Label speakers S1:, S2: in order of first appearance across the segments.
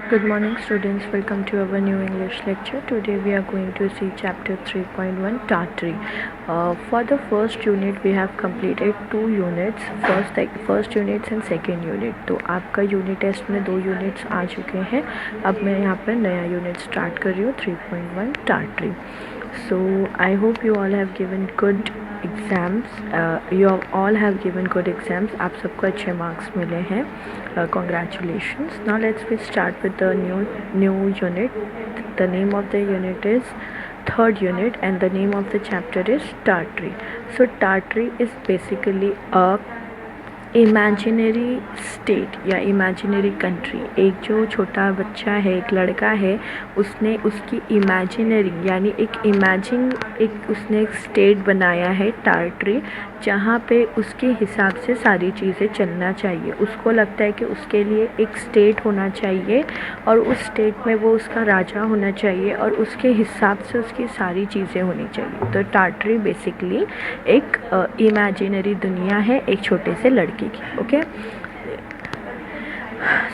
S1: Good morning students, welcome to our new English lecture. Today we are going to see chapter 3.1 Tartary. For the first unit we have completed two units, first units and second unit. तो आपका unit test में 2 units आ चुके हैं. अब मैं यहाँ पर नया यूनिट स्टार्ट कर रही हूँ 3.1 Tartary. So I hope you all have given good exams. You all have given good exams. आप सबको अच्छे मार्क्स मिले हैं. Congratulations. Now let's start with the new unit. The name of the unit is third unit and the name of the chapter is Tartary. So Tartary is basically a imaginary state या imaginary country. एक जो छोटा बच्चा है, एक लड़का है, उसने उसकी इमेजिनरी यानी एक उसने एक स्टेट बनाया है टार्टरी, जहाँ पे उसके हिसाब से सारी चीज़ें चलना चाहिए. उसको लगता है कि उसके लिए एक स्टेट होना चाहिए और उस स्टेट में वो उसका राजा होना चाहिए और उसके हिसाब से उसकी सारी चीज़ें होनी चाहिए. तो टार्टरी बेसिकली एक इमेजिनरी दुनिया है एक छोटे से लड़के की. Okay,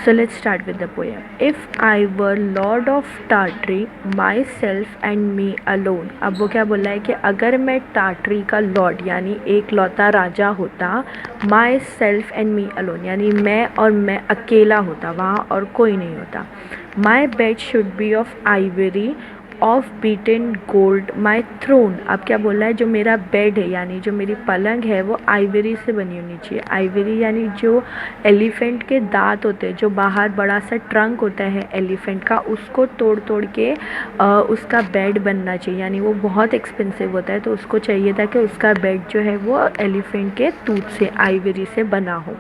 S1: so let's start with the poem. If I were lord of Tartary, myself and me alone. अब वो क्या बोल रहा है कि अगर मैं टार्टरी का लॉर्ड यानी एक लौता राजा होता, myself and me alone यानी मैं अकेला होता, वहाँ और कोई नहीं होता. My bed should be of ivory of beaten gold my throne. अब क्या बोला है, जो मेरा बेड है यानी जो मेरी पलंग है वो आइवरी से बनी होनी चाहिए. आइवरी यानी जो एलिफेंट के दांत होते हैं, जो बाहर बड़ा सा ट्रंक होता है एलिफेंट का, उसको तोड़ के उसका बेड बनना चाहिए. यानी वो बहुत एक्सपेंसिव होता है, तो उसको चाहिए था कि उसका बेड जो है वो एलिफेंट के टूथ से आइवरी से बना हो.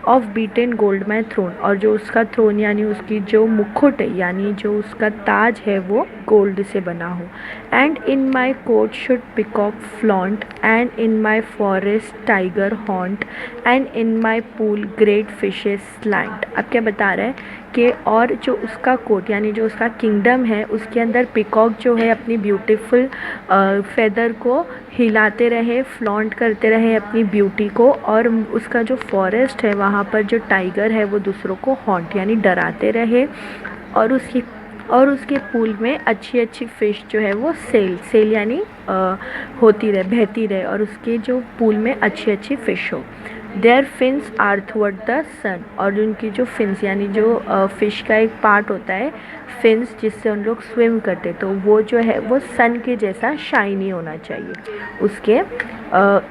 S1: Of beaten gold my throne, और जो उसका थ्रोन यानी उसकी जो मुकुट है यानी जो उसका ताज है वो गोल्ड से बना हो. And in my court should peacock flaunt and in my forest tiger haunt and in my pool great fishes slant. अब क्या बता रहा है कि और जो उसका कोर्ट यानी जो उसका किंगडम है उसके अंदर पिकॉक जो है अपनी ब्यूटीफुल फेदर को हिलाते रहे, फ्लॉन्ट करते रहे अपनी ब्यूटी को, और उसका जो फॉरेस्ट है वहाँ पर जो टाइगर है वो दूसरों को हॉन्ट यानी डराते रहे, और उसके पूल में अच्छी फ़िश जो है वो सेल यानी होती रहे, बहती रहे, और उसके जो पूल में अच्छी फ़िश हो. देयर फिन्स आर थुवर्ड द सन, और उनकी जो फिन्स यानी जो फ़िश का एक पार्ट होता है फिन्स जिससे उन लोग स्विम करते, तो वो जो है वो सन के जैसा शाइनी होना चाहिए उसके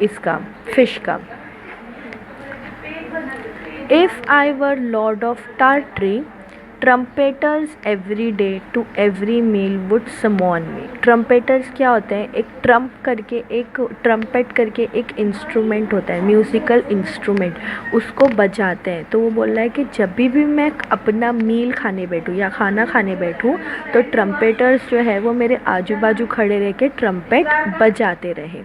S1: इसका फ़िश का. If I were lord of Tartary, trumpeters every day to every meal would summon me. Trumpeters क्या होते हैं, एक ट्रम्पेट करके एक इंस्ट्रूमेंट होता है, म्यूज़िकल इंस्ट्रूमेंट, उसको बजाते हैं. तो वो बोल रहा है कि जब भी मैं अपना मील खाने बैठूँ या खाना खाने बैठूँ तो ट्रम्पेटर्स जो है वो मेरे आजू बाजू खड़े रह के ट्रम्पेट बजाते रहे.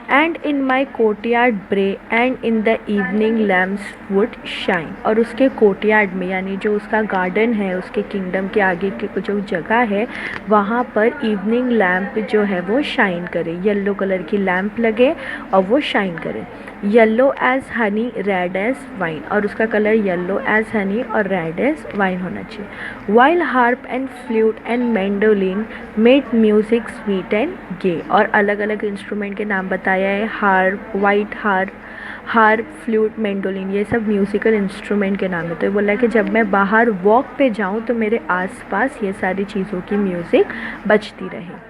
S1: एंड इन माई कोर्टयार्ड ब्रे and in the evening lamps would shine, और उसके कोर्टयार्ड में यानी जो उसका गार्डन है उसके किंगडम के आगे की जो जगह है वहाँ पर इवनिंग लैम्प जो है वो शाइन करे, येलो कलर की लैम्प लगे और वो शाइन करे. Yellow as honey red as wine, और उसका कलर येलो एज हनी और रेड एज वाइन होना चाहिए. While harp and flute and mandolin made music sweet and gay, और अलग अलग इंस्ट्रूमेंट के नाम बताया है, harp, white harp, flute, mandolin, ये सब म्यूज़िकल इंस्ट्रूमेंट के नाम है. तो ये बोला है कि जब मैं बाहर वॉक पे जाऊँ तो मेरे आसपास ये सारी चीज़ों की म्यूज़िक बजती रहे.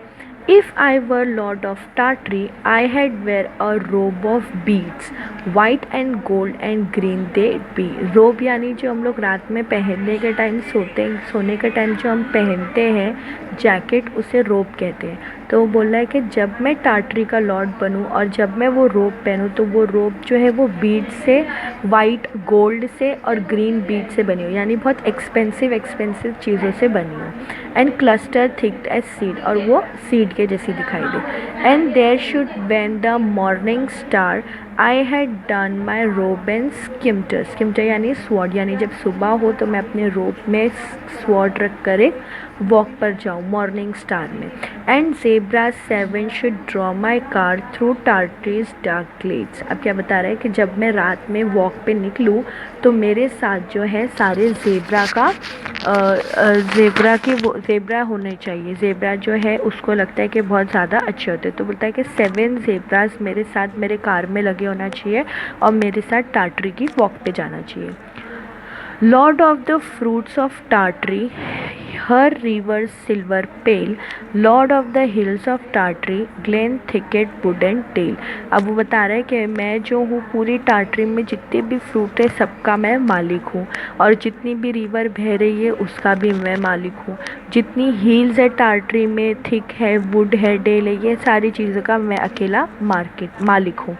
S1: If I were lord of Tartary, I had wear a robe of beads, white and gold and green they'd be. रोब यानी जो हम लोग रात में पहनने के टाइम सोने के टाइम जो हम पहनते हैं जैकेट, उसे रोब कहते हैं. तो वो बोल रहा है कि जब मैं टार्टरी का लॉर्ड बनूं और जब मैं वो रोब पहनूं तो वो रोब जो है वो बीड से, वाइट गोल्ड से और ग्रीन बीड से बनी हो, यानी बहुत एक्सपेंसिव चीज़ों से बनी हो. And cluster thick as seed, और वो सीड के जैसी दिखाई दे. And there should when the morning star I had donned my robe and स्किम्टर, स्किम्टर यानी स्वॉर्ड, यानी जब सुबह हो तो मैं अपने रोब में स्वॉर्ड रख कर एक वॉक पर जाऊँ मॉर्निंग स्टार में. And zebra 7 should draw my car through Tartary's dark glades. अब क्या बता रहा है कि जब मैं रात में वॉक पे निकलूँ तो मेरे साथ जो है सारे ज़ेब्रा का ज़ेब्रा होने चाहिए. ज़ेब्रा जो है उसको लगता है कि बहुत ज़्यादा अच्छे होते हैं, तो बोलता है कि 7 ज़ेब्रास मेरे साथ मेरे कार में लगे होना चाहिए और मेरे साथ टार्टरी की वॉक पे जाना चाहिए. Lord of the fruits of Tartary, her river silver pale, lord of the hills of Tartary, glen thicket wood and dell. अब वो बता रहा है कि मैं जो हूँ पूरी टार्टरी में जितने भी फ्रूट है सबका मैं मालिक हूँ, और जितनी भी रिवर बह रही है उसका भी मैं मालिक हूँ. जितनी हिल्स है टार्टरी में, थिक है, वुड है, डेल है, ये सारी चीज़ों का मैं अकेला मालिक हूँ.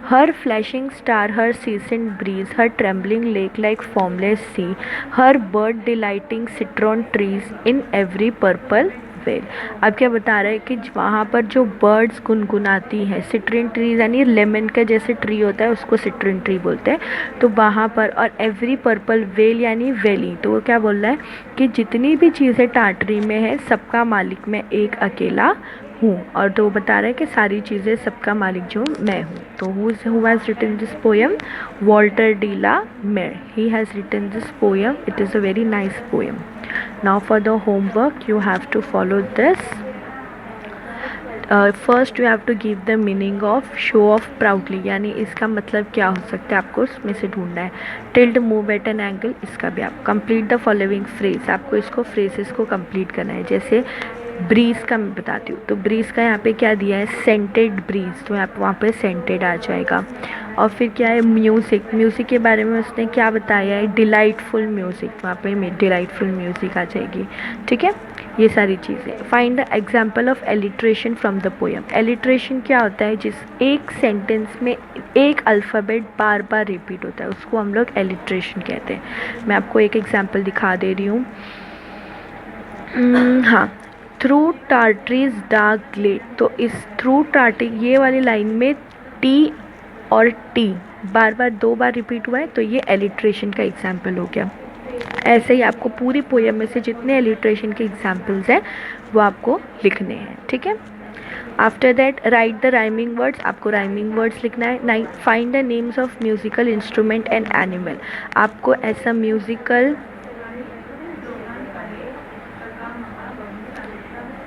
S1: Her flashing star, her ceasing breeze, her trembling lake like formless sea, her bird delighting citron trees in every purple well. अब क्या बता रहा है कि वहाँ पर जो बर्ड्स गुनगुनाती हैं, सिट्रिन ट्रीज यानी लेमन का जैसे ट्री होता है उसको सिट्रिन ट्री बोलते हैं, तो वहाँ पर, और एवरी पर्पल वेल यानी वैली, तो वो क्या बोल रहा है कि जितनी भी चीज़ें टार्टरी में है सबका मालिक मैं एक अकेला हूँ. और तो वो बता रहा है कि सारी चीज़ें सबका मालिक जो मैं हूँ. तो who has written this poem? Walter de la Mare. He has written this poem. It is a very nice poem. Now for the homework you have to follow this. First you have to give the meaning of show off proudly, यानी इसका मतलब क्या हो सकता है आपको उसमें से ढूंढना है. Tilde move at an angle, इसका भी आप कंप्लीट द फॉलोइंग फ्रेज, आपको इसको फ्रेजेस को कंप्लीट करना है. जैसे ब्रीज का मैं बताती हूँ, तो ब्रीज का यहाँ पे क्या दिया है, सेंटेड ब्रीज, तो यहाँ पे वहाँ पे सेंटेड आ जाएगा. और फिर क्या है म्यूज़िक, म्यूज़िक के बारे में उसने क्या बताया है, डिलाइटफुल म्यूज़िक, वहाँ पे डिलाइटफुल म्यूज़िक आ जाएगी. ठीक है, ये सारी चीज़ें. Find the example of alliteration from the poem. Alliteration क्या होता है, जिस एक सेंटेंस में एक अल्फ़ाबेट बार बार रिपीट होता है उसको हम लोग एलिट्रेशन कहते हैं. मैं आपको एक एग्जाम्पल दिखा दे रही हूँ. हाँ, थ्रू टार्टरीज डार्क ग्लेड, तो इस थ्रू टार्टरी ये वाली लाइन में टी और टी बार बार 2 बार रिपीट हुआ है, तो ये एलिट्रेशन का एग्जाम्पल हो गया. ऐसे ही आपको पूरी पोएम में से जितने एलिट्रेशन के एग्जाम्पल्स हैं वो आपको लिखने हैं. ठीक है. After that right the rhyming words, आपको राइमिंग वर्ड्स लिखना है. Find the names of musical instrument and animal, आपको ऐसा म्यूजिकल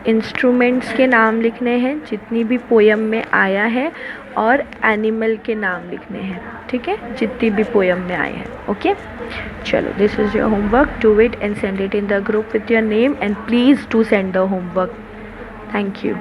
S1: इंस्ट्रूमेंट्स के नाम लिखने हैं जितनी भी पोएम में आया है, और एनिमल के नाम लिखने हैं. ठीक है, जितनी भी पोएम में आए हैं. ओके, चलो, this is your homework. Do it and send it in the group with your name, and please do send the homework. Thank you.